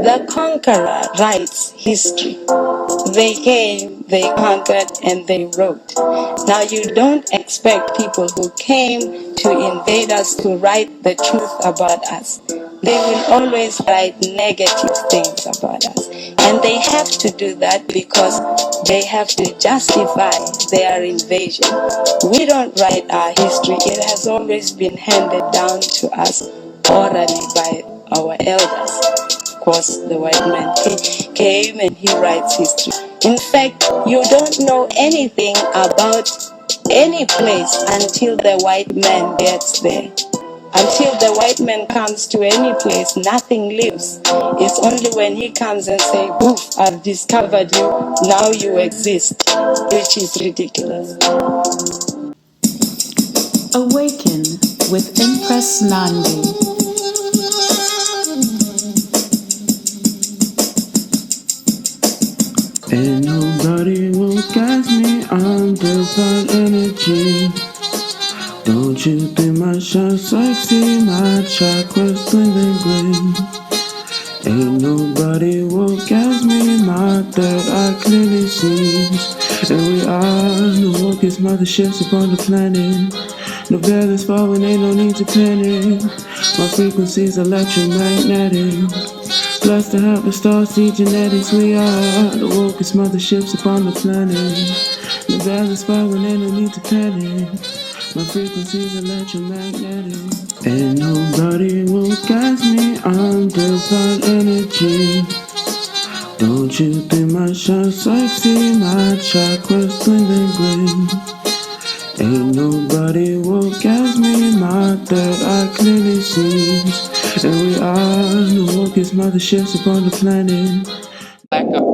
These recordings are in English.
The conqueror writes history. They came, they conquered, and they wrote. Now you don't expect people who came to invade us to write the truth about us. They will always write negative things about us. And they have to do that because they have to justify their invasion. We don't write our history. It has always been handed down to us orally by our elders. Of course, the white man came and he writes history. In fact, you don't know anything about any place until the white man gets there. Until the white man comes to any place, nothing lives. It's only when he comes and says, "Poof, I've discovered you, now you exist," which is ridiculous. Awaken with Empress Nandi. Ain't nobody will catch me on divine energy. Don't you think my shine sexy, my chakras bling bling. Ain't nobody will catch me, my third eye clearly sees. And we are the wokest motherships upon the planet. No veil is falling, ain't no need to panic. My frequency's electromagnetic. Blessed to have the stars see genetics. We are the wokest motherships upon the planet. No veil is falling, ain't no need to panic. My frequency's electromagnetic. Ain't nobody will catch me on divine energy. Don't you think my shine sexy, my chakras bling bling. Ain't nobody will catch me, my third eye clearly sees. And we are the wokest motherships upon the planet.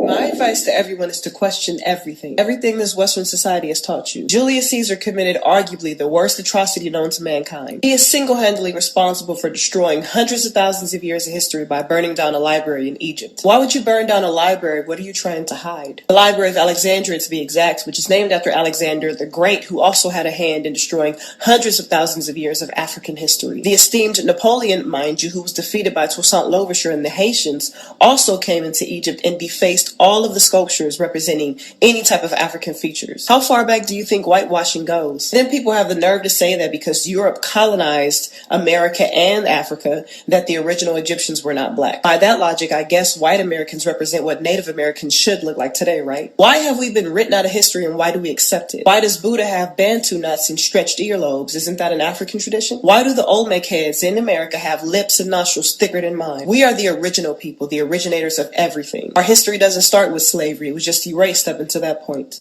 My advice to everyone is to question everything. Everything this Western society has taught you. Julius Caesar committed arguably the worst atrocity known to mankind. He is single-handedly responsible for destroying hundreds of thousands of years of history by burning down a library in Egypt. Why would you burn down a library? What are you trying to hide? The Library of Alexandria, to be exact, which is named after Alexander the Great, who also had a hand in destroying hundreds of thousands of years of African history. The esteemed Napoleon, mind you, who was defeated by Toussaint Louverture and the Haitians, also came into Egypt and defaced all of the sculptures representing any type of African features. How far back do you think whitewashing goes? Then people have the nerve to say that because Europe colonized America and Africa, that the original Egyptians were not black. By that logic, I guess white Americans represent what Native Americans should look like today, right? Why have we been written out of history and why do we accept it? Why does Buddha have Bantu nuts and stretched earlobes? Isn't that an African tradition? Why do the Olmec heads in America have lips and nostrils thicker than mine? We are the original people, the originators of everything. Our history doesn't start with slavery. It was just erased up until that point.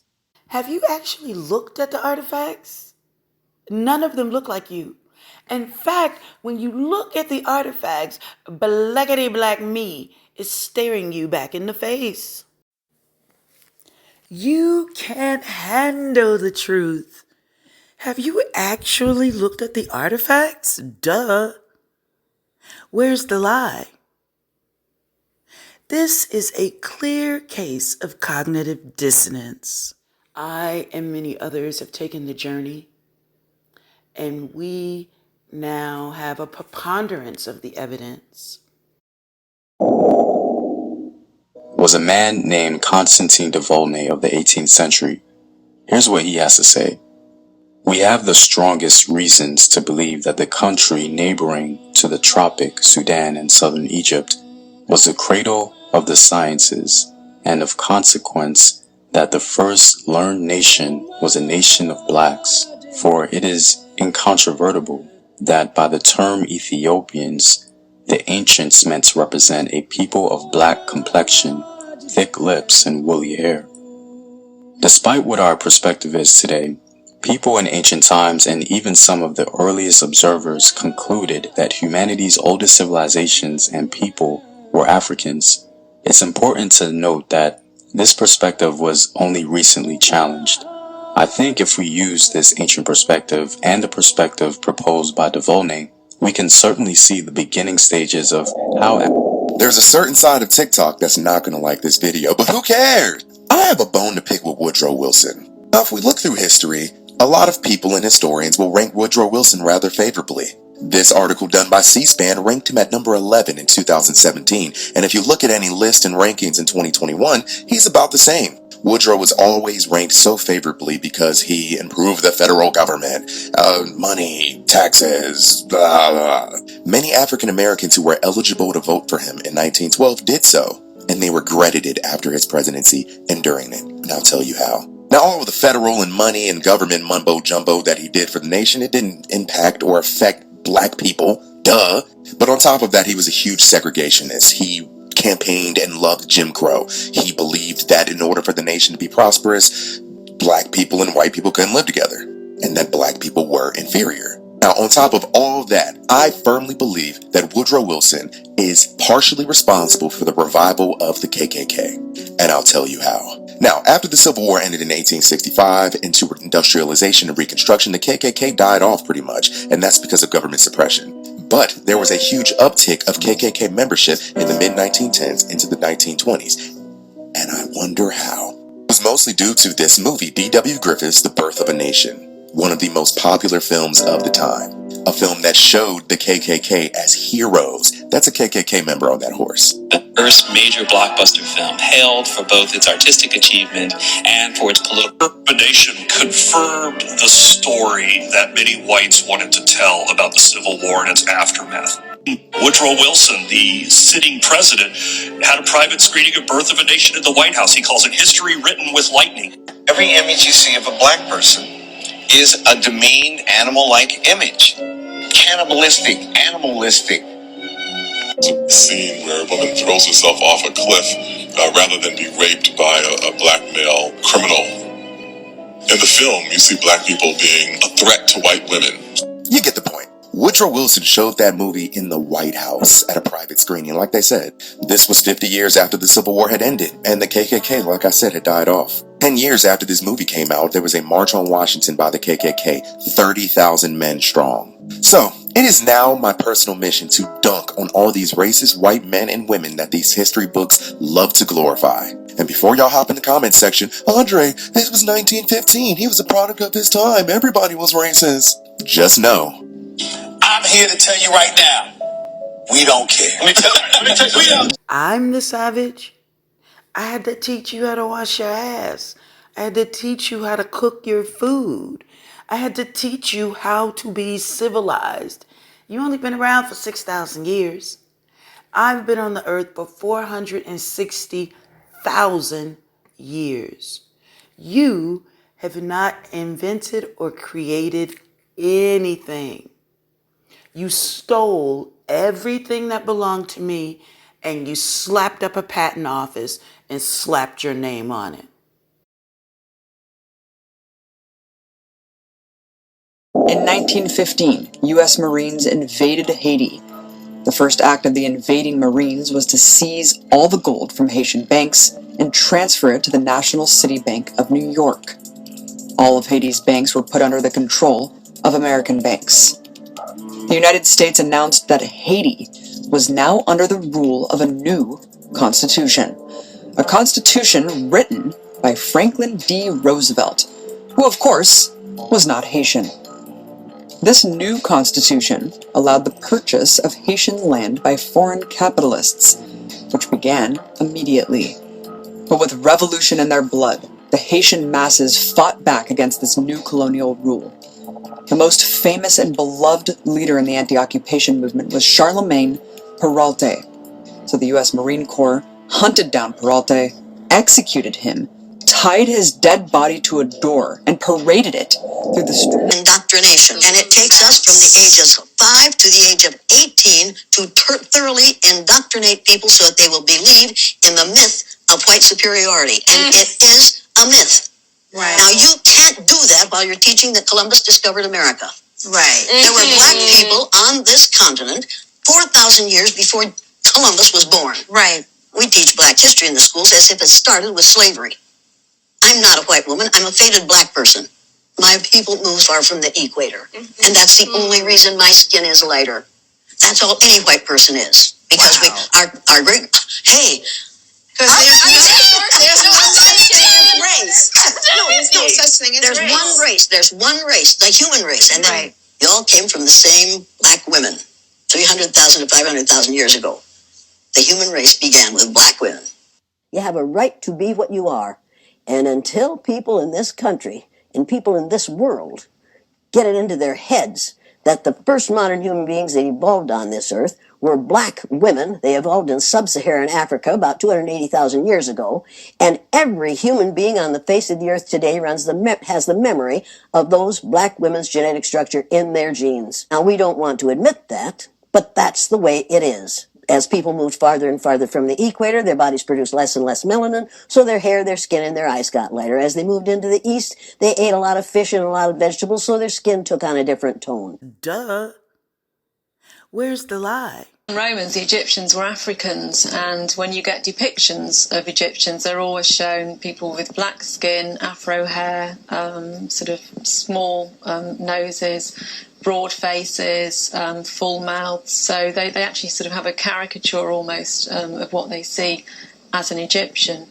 Have you actually looked at the artifacts? None of them look like you. In fact, when you look at the artifacts, blackity black me is staring you back in the face. You can't handle the truth. Have you actually looked at the artifacts? Duh. Where's the lie? This is a clear case of cognitive dissonance. I and many others have taken the journey, and we now have a preponderance of the evidence. Was a man named Constantine de Volney of the 18th century. Here's what he has to say. We have the strongest reasons to believe that the country neighboring to the tropic Sudan and southern Egypt was the cradle of the sciences, and of consequence that the first learned nation was a nation of blacks. For it is incontrovertible that by the term Ethiopians, the ancients meant to represent a people of black complexion, thick lips, and woolly hair. Despite what our perspective is today, people in ancient times and even some of the earliest observers concluded that humanity's oldest civilizations and people were Africans. It's important to note that this perspective was only recently challenged. I think if we use this ancient perspective and the perspective proposed by de Volney, we can certainly see the beginning stages of how... There's a certain side of TikTok that's not going to like this video, but who cares? I have a bone to pick with Woodrow Wilson. Now, if we look through history, a lot of people and historians will rank Woodrow Wilson rather favorably. This article done by C-SPAN ranked him at number 11 in 2017, and if you look at any list and rankings in 2021, he's about the same. Woodrow was always ranked so favorably because he improved the federal government, money, taxes, blah, blah. Many African Americans who were eligible to vote for him in 1912 did so, and they regretted it after his presidency and during it, and I'll tell you how. Now, all of the federal and money and government mumbo-jumbo that he did for the nation, it didn't impact or affect black people, duh. But on top of that, he was a huge segregationist. He campaigned and loved Jim Crow. He believed that in order for the nation to be prosperous, black people and white people couldn't live together, and that black people were inferior. Now, on top of all that, I firmly believe that Woodrow Wilson is partially responsible for the revival of the KKK, and I'll tell you how. Now, after the Civil War ended in 1865, into industrialization and Reconstruction, the KKK died off pretty much, and that's because of government suppression. But there was a huge uptick of KKK membership in the mid-1910s into the 1920s, and I wonder how. It was mostly due to this movie, D.W. Griffith's The Birth of a Nation, one of the most popular films of the time. A film that showed the KKK as heroes. That's a KKK member on that horse. The first major blockbuster film, hailed for both its artistic achievement and for its political. The Nation confirmed the story that many whites wanted to tell about the Civil War and its aftermath. Woodrow Wilson, the sitting president, had a private screening of Birth of a Nation in the White House. He calls it history written with lightning. Every image you see of a black person is a demeaned, animal-like image. Cannibalistic, animalistic. A scene where a woman throws herself off a cliff rather than be raped by a black male criminal. In the film, you see black people being a threat to white women. You get the point. Woodrow Wilson showed that movie in the White House at a private screening, like they said. This was 50 years after the Civil War had ended, and the KKK, like I said, had died off. 10 years after this movie came out, there was a march on Washington by the KKK, 30,000 men strong. So, it is now my personal mission to dunk on all these racist white men and women that these history books love to glorify. And before y'all hop in the comments section, Andre, this was 1915, he was a product of his time, everybody was racist. Just know, I'm here to tell you right now, we don't care. Let me tell you, we don't. I'm the savage. I had to teach you how to wash your ass. I had to teach you how to cook your food. I had to teach you how to be civilized. You only been around for 6,000 years. I've been on the earth for 460,000 years. You have not invented or created anything. You stole everything that belonged to me and you slapped up a patent office and slapped your name on it. In 1915, U.S. Marines invaded Haiti. The first act of the invading Marines was to seize all the gold from Haitian banks and transfer it to the National City Bank of New York. All of Haiti's banks were put under the control of American banks. The United States announced that Haiti was now under the rule of a new constitution. A constitution written by Franklin D. Roosevelt, who of course was not Haitian. This new constitution allowed the purchase of Haitian land by foreign capitalists, which began immediately. But with revolution in their blood, the Haitian masses fought back against this new colonial rule. The most famous and beloved leader in the anti-occupation movement was Charlemagne Perrault. So the U.S. Marine Corps hunted down Perrault, executed him, tied his dead body to a door, and paraded it through the streets. Indoctrination. And it takes us from the ages of 5 to the age of 18 to thoroughly indoctrinate people so that they will believe in the myth of white superiority. And it is a myth. Right. Now, you can't do that while you're teaching that Columbus discovered America. Right. There were black people on this continent 4,000 years before Columbus was born. Right. We teach black history in the schools as if it started with slavery. I'm not a white woman. I'm a faded black person. My people move far from the equator. And that's the only reason my skin is lighter. That's all any white person is. Because we are great. Hey. Because there's no such thing as race. No, there's no such thing as race. There's one race. There's one race, the human race. And then You all came from the same black women 300,000 to 500,000 years ago. The human race began with black women. You have a right to be what you are. And until people in this country and people in this world get it into their heads that the first modern human beings that evolved on this earth were black women. They evolved in sub-Saharan Africa about 280,000 years ago. And every human being on the face of the earth today has the memory of those black women's genetic structure in their genes. Now, we don't want to admit that, but that's the way it is. As people moved farther and farther from the equator, their bodies produced less and less melanin, so their hair, their skin, and their eyes got lighter. As they moved into the east, they ate a lot of fish and a lot of vegetables, so their skin took on a different tone. Duh. Where's the lie? Romans, the Egyptians were Africans, and when you get depictions of Egyptians, they're always shown people with black skin, afro hair, sort of small noses, broad faces, full mouths. So they actually sort of have a caricature almost of what they see as an Egyptian.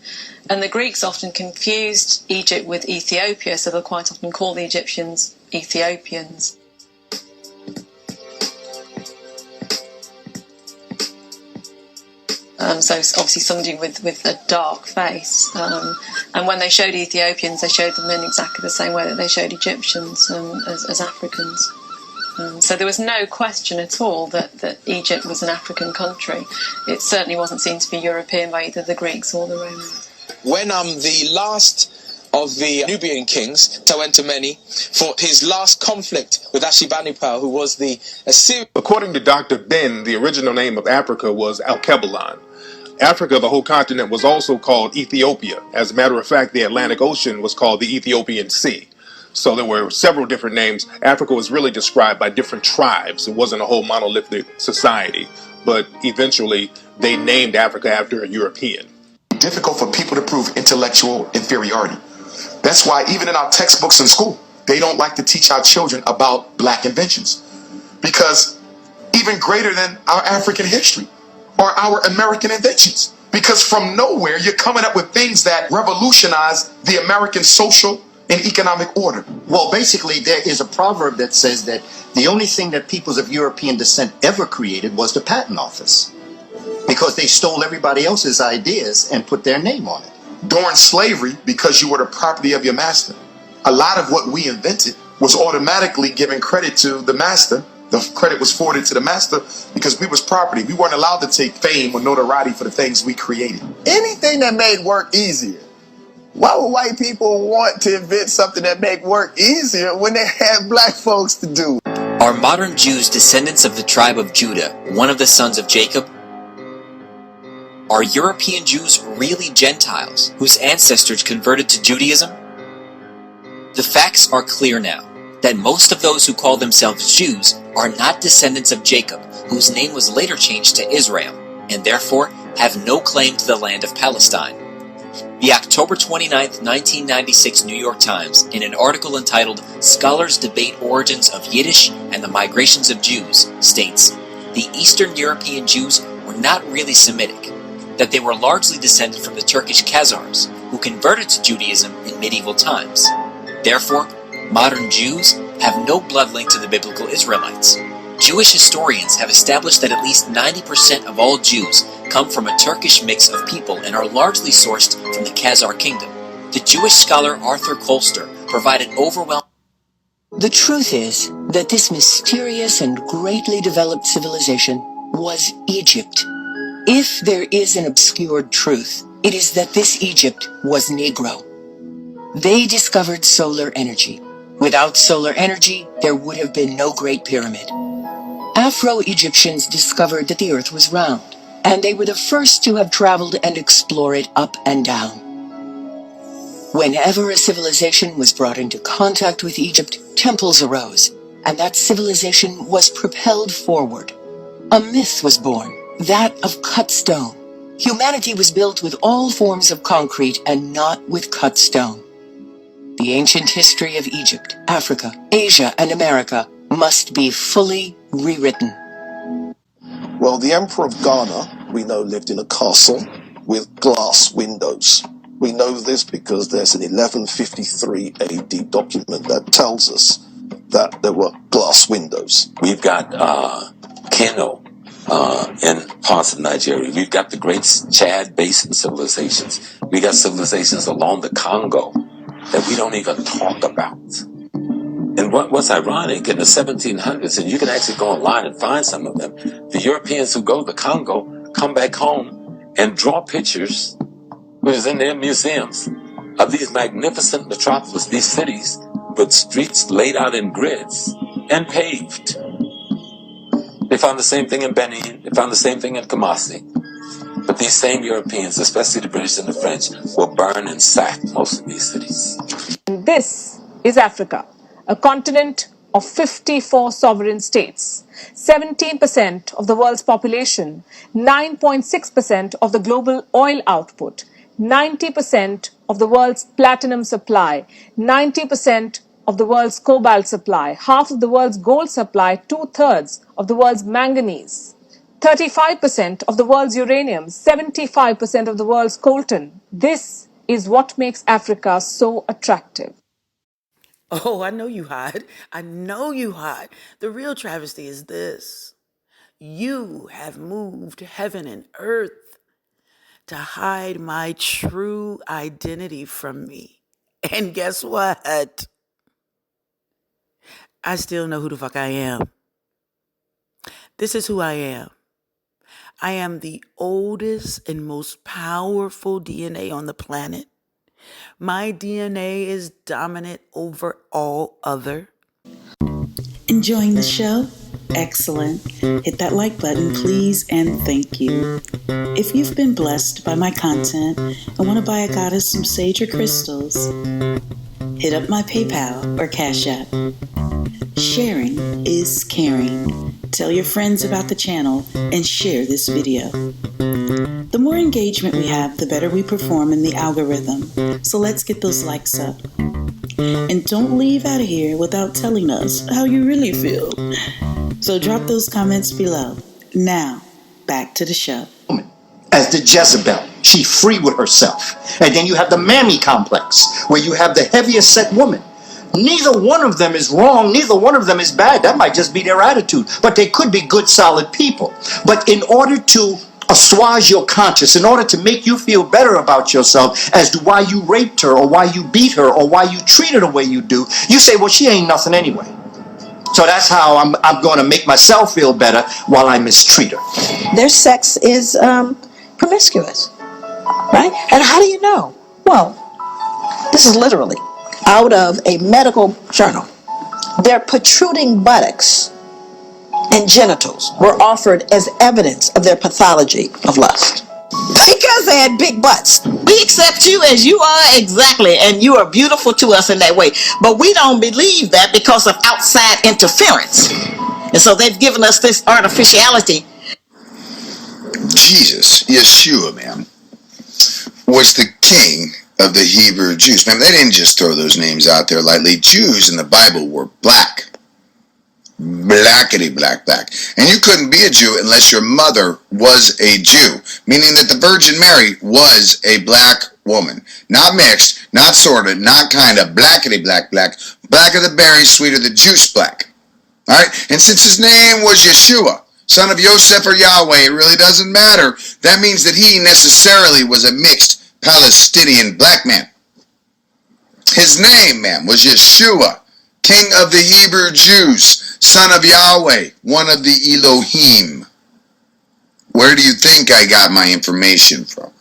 And the Greeks often confused Egypt with Ethiopia, so they'll quite often call the Egyptians Ethiopians. So obviously somebody with a dark face. And when they showed Ethiopians, they showed them in exactly the same way that they showed Egyptians as Africans. So there was no question at all that Egypt was an African country. It certainly wasn't seen to be European by either the Greeks or the Romans. When the last of the Nubian kings, Tawentumeni, fought his last conflict with Ashurbanipal, who was the Assyrian. According to Dr. Ben, the original name of Africa was Alkebulan. Africa, the whole continent, was also called Ethiopia. As a matter of fact, the Atlantic Ocean was called the Ethiopian Sea. So there were several different names. Africa was really described by different tribes. It wasn't a whole monolithic society. But eventually, they named Africa after a European. Difficult for people to prove intellectual inferiority. That's why even in our textbooks in school, they don't like to teach our children about black inventions. Because even greater than our African history are our American inventions. Because from nowhere, you're coming up with things that revolutionize the American social and economic order. Well, basically, there is a proverb that says that the only thing that peoples of European descent ever created was the patent office. Because they stole everybody else's ideas and put their name on it. During slavery, because you were the property of your master, a lot of what we invented was automatically given credit to the master. The credit was forwarded to the master because we was property. We weren't allowed to take fame or notoriety for the things we created. Anything that made work easier. Why would white people want to invent something that make work easier when they had black folks to do? Are modern Jews descendants of the tribe of Judah, one of the sons of Jacob? Are European Jews really Gentiles whose ancestors converted to Judaism? The facts are clear now that most of those who call themselves Jews are not descendants of Jacob, whose name was later changed to Israel, and therefore have no claim to the land of Palestine. The October 29, 1996 New York Times, in an article entitled "Scholars Debate Origins of Yiddish and the Migrations of Jews," states, the Eastern European Jews were not really Semitic, that they were largely descended from the Turkish Khazars, who converted to Judaism in medieval times. Therefore, modern Jews have no blood link to the biblical Israelites. Jewish historians have established that at least 90% of all Jews come from a Turkish mix of people and are largely sourced from the Khazar kingdom. The Jewish scholar Arthur Koester provided overwhelming... The truth is that this mysterious and greatly developed civilization was Egypt. If there is an obscured truth, it is that this Egypt was Negro. They discovered solar energy. Without solar energy, there would have been no Great Pyramid. Afro-Egyptians discovered that the earth was round, and they were the first to have traveled and explored it up and down. Whenever a civilization was brought into contact with Egypt, temples arose, and that civilization was propelled forward. A myth was born, that of cut stone. Humanity was built with all forms of concrete and not with cut stone. The ancient history of Egypt, Africa, Asia, and America must be fully rewritten. Well, the Emperor of Ghana, we know, lived in a castle with glass windows. We know this because there's an 1153 AD document that tells us that there were glass windows. We've got Kano in parts of Nigeria. We've got the great Chad Basin civilizations. We got civilizations along the Congo that we don't even talk about. And what's ironic, in the 1700s, and you can actually go online and find some of them, the Europeans who go to the Congo come back home and draw pictures, which is in their museums, of these magnificent metropolis, these cities with streets laid out in grids and paved. They found the same thing in Benin, they found the same thing in Kumasi. But these same Europeans, especially the British and the French, will burn and sack most of these cities. This is Africa, a continent of 54 sovereign states, 17% of the world's population, 9.6% of the global oil output, 90% of the world's platinum supply, 90% of the world's cobalt supply, half of the world's gold supply, 2/3 of the world's manganese, 35% of the world's uranium, 75% of the world's coltan. This is what makes Africa so attractive. Oh, I know you hot. I know you hot. The real travesty is this. You have moved heaven and earth to hide my true identity from me. And guess what? I still know who the fuck I am. This is who I am. I am the oldest and most powerful DNA on the planet. My DNA is dominant over all other. Enjoying the show? Excellent. Hit that like button, please, and thank you. If you've been blessed by my content and want to buy a goddess some sage or crystals, hit up my PayPal or Cash App. Sharing is caring. Tell your friends about the channel and share this video. The more engagement we have, the better we perform in the algorithm. So let's get those likes up. And don't leave out of here without telling us how you really feel. So drop those comments below. Now, back to the show. As the Jezebel, she free with herself. And then you have the Ma'amy complex, where you have the heaviest set woman. Neither one of them is wrong, neither one of them is bad. That might just be their attitude. But they could be good, solid people. But in order to assuage your conscience, in order to make you feel better about yourself as to why you raped her or why you beat her or why you treat her the way you do, you say, well, she ain't nothing anyway. So that's how I'm going to make myself feel better while I mistreat her. Their sex is promiscuous, right? And how do you know? Well, this is literally out of a medical journal. Their protruding buttocks and genitals were offered as evidence of their pathology of lust. Because they had big butts. We accept you as you are exactly, and you are beautiful to us in that way. But we don't believe that because of outside interference. And so they've given us this artificiality. Jesus, Yeshua, man, was the king of the Hebrew Jews. Man, they didn't just throw those names out there lightly. Jews in the Bible were black. Blackety black. And you couldn't be a Jew unless your mother was a Jew, meaning that the Virgin Mary was a black woman. Not mixed, not sorted, not kind of, blackety black. Black of the berry, sweet of the juice black. Alright? And since his name was Yeshua, son of Yosef or Yahweh, it really doesn't matter. That means that he necessarily was a mixed Palestinian black man. His name, man, was Yeshua, king of the Hebrew Jews, son of Yahweh, one of the Elohim. Where do you think I got my information from?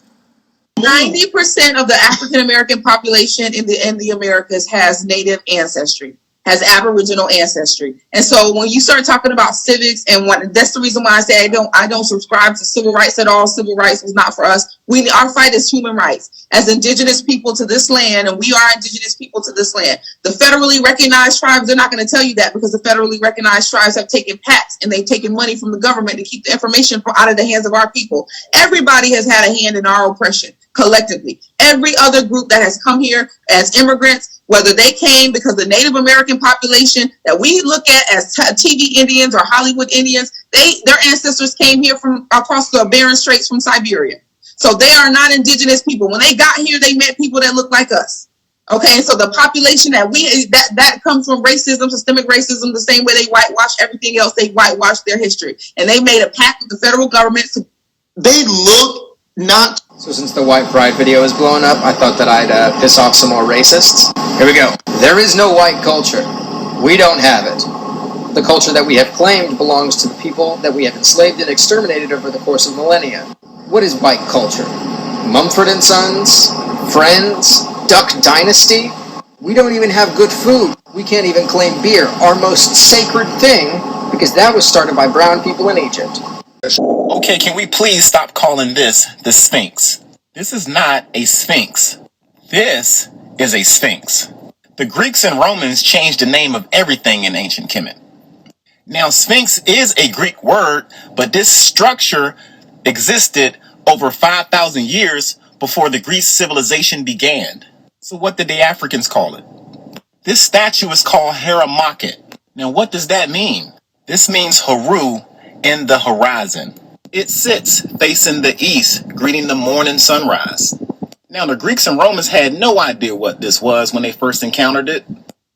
90% of the African American population in the Americas has Native ancestry, has Aboriginal ancestry. And so when you start talking about civics, and that's the reason why I say I don't subscribe to civil rights at all. Civil rights was not for us. Our fight is human rights. As indigenous people to this land, and we are indigenous people to this land. The federally recognized tribes, they're not going to tell you that, because the federally recognized tribes have taken PACs and they've taken money from the government to keep the information out of the hands of our people. Everybody has had a hand in our oppression collectively. Every other group that has come here as immigrants, whether they came because the Native American population that we look at as TV Indians or Hollywood Indians, their ancestors came here from across the Bering Straits from Siberia. So they are not indigenous people. When they got here, they met people that look like us. Okay, so the population that comes from racism, systemic racism, the same way they whitewash everything else, they whitewash their history. And they made a pact with the federal government to... They look not... So since the white pride video is blowing up, I thought that I'd piss off some more racists. Here we go. There is no white culture. We don't have it. The culture that we have claimed belongs to the people that we have enslaved and exterminated over the course of millennia. What is white culture? Mumford & Sons? Friends? Duck Dynasty? We don't even have good food. We can't even claim beer, our most sacred thing, because that was started by brown people in Egypt. Okay, can we please stop calling this the Sphinx? This is not a Sphinx. This is a Sphinx. The Greeks and Romans changed the name of everything in ancient Kemet. Now, Sphinx is a Greek word, but this structure existed over 5,000 years before the Greek civilization began. So what did the Africans call it? This statue is called Heramakhet. Now, what does that mean? This means Haru in the horizon. It sits facing the east, greeting the morning sunrise. Now, the Greeks and Romans had no idea what this was when they first encountered it.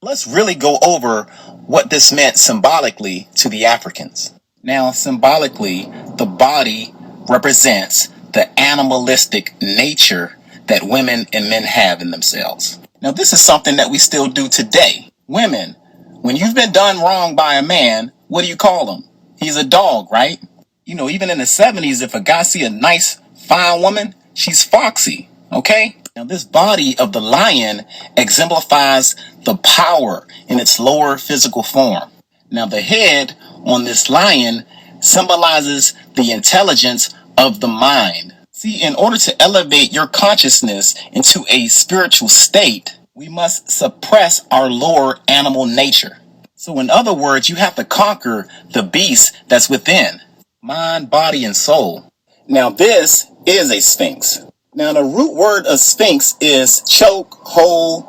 Let's really go over what this meant symbolically to the Africans. Now, symbolically, the body represents the animalistic nature that women and men have in themselves. Now, this is something that we still do today. Women, when you've been done wrong by a man, what do you call him? He's a dog, right? You know, even in the 70s, if a guy see a nice, fine woman, she's foxy, okay? Now, this body of the lion exemplifies the power in its lower physical form. Now, the head on this lion symbolizes the intelligence of the mind. See, in order to elevate your consciousness into a spiritual state, we must suppress our lower animal nature. So in other words, you have to conquer the beast that's within. Mind, body, and soul. Now this is a sphinx. Now the root word of sphinx is choke, hold,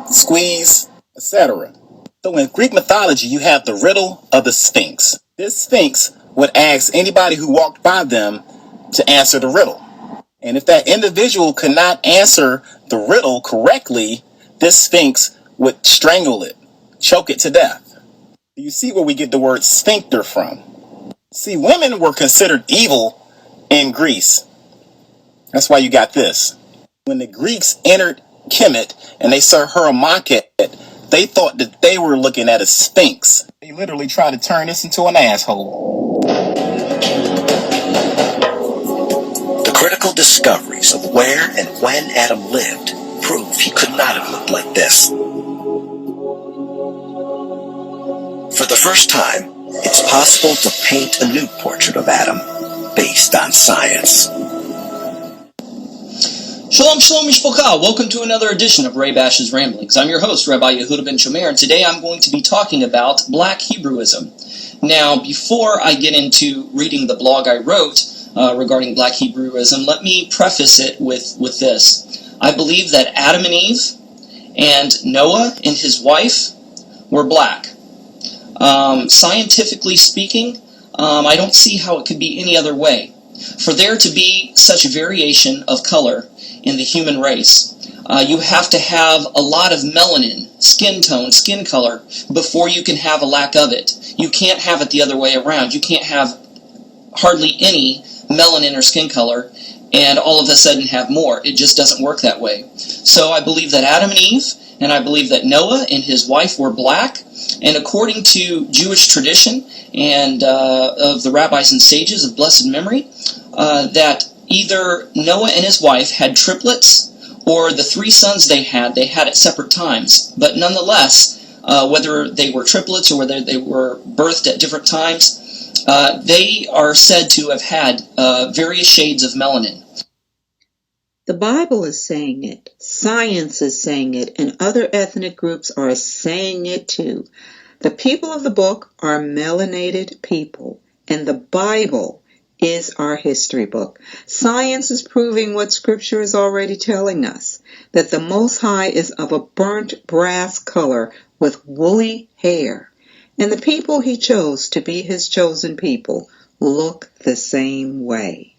squeeze, etc. So in Greek mythology, you have the riddle of the sphinx. This sphinx would ask anybody who walked by them to answer the riddle. And if that individual could not answer the riddle correctly, this sphinx would strangle it, choke it to death. You see where we get the word sphincter from. See, women were considered evil in Greece. That's why you got this. When the Greeks entered Kemet and they saw Heramakhet, they thought that they were looking at a sphinx. They literally tried to turn this into an asshole. The critical discoveries of where and when Adam lived prove he could not have looked like this. For the first time, it's possible to paint a new portrait of Adam based on science. Shalom, shalom, mishpocha. Welcome to another edition of Ray Bash's Ramblings. I'm your host, Rabbi Yehuda Ben Shomer, and today I'm going to be talking about Black Hebrewism. Now, before I get into reading the blog I wrote regarding Black Hebrewism, let me preface it with this. I believe that Adam and Eve and Noah and his wife were black. Scientifically speaking, I don't see how it could be any other way. For there to be such variation of color in the human race, you have to have a lot of melanin, skin tone, skin color, before you can have a lack of it. You can't have it the other way around. You can't have hardly any melanin or skin color and all of a sudden have more. It just doesn't work that way. So I believe that Adam and Eve, and I believe that Noah and his wife were black, and according to Jewish tradition and of the rabbis and sages of blessed memory, that either Noah and his wife had triplets, or the 3 sons they had at separate times. But nonetheless, whether they were triplets or whether they were birthed at different times, they are said to have had various shades of melanin. The Bible is saying it, science is saying it, and other ethnic groups are saying it too. The people of the book are melanated people, and the Bible is our history book. Science is proving what Scripture is already telling us, that the Most High is of a burnt brass color with woolly hair, and the people he chose to be his chosen people look the same way.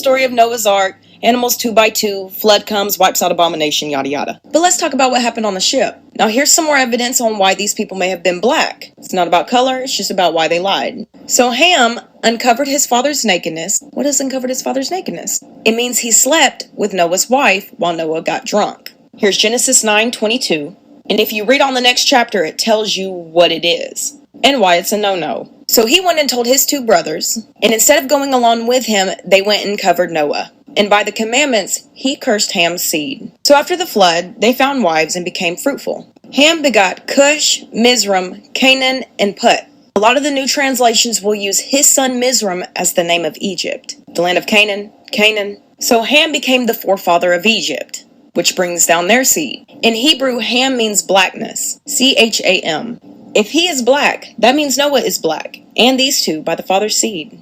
story of Noah's Ark, animals 2 by 2, flood comes, wipes out abomination, yada yada. But let's talk about what happened on the ship. Now here's some more evidence on why these people may have been black. It's not about color, it's just about why they lied. So Ham uncovered his father's nakedness. What does uncovered his father's nakedness? It means he slept with Noah's wife while Noah got drunk. Here's Genesis 9:22. And if you read on the next chapter, it tells you what it is and why it's a no-no. So he went and told his 2 brothers, and instead of going along with him, they went and covered Noah. And by the commandments, he cursed Ham's seed. So after the flood, they found wives and became fruitful. Ham begot Cush, Mizraim, Canaan, and Put. A lot of the new translations will use his son Mizraim as the name of Egypt. The land of Canaan, Canaan. So Ham became the forefather of Egypt, which brings down their seed. In Hebrew, Ham means blackness, Cham. If he is black, that means Noah is black, and these 2 by the father's seed.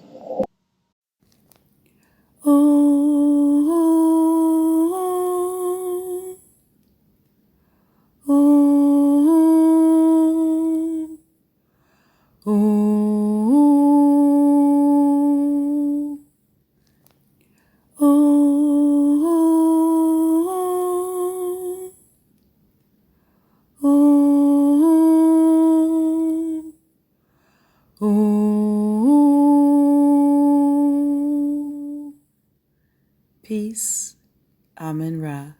Peace. Amen Ra.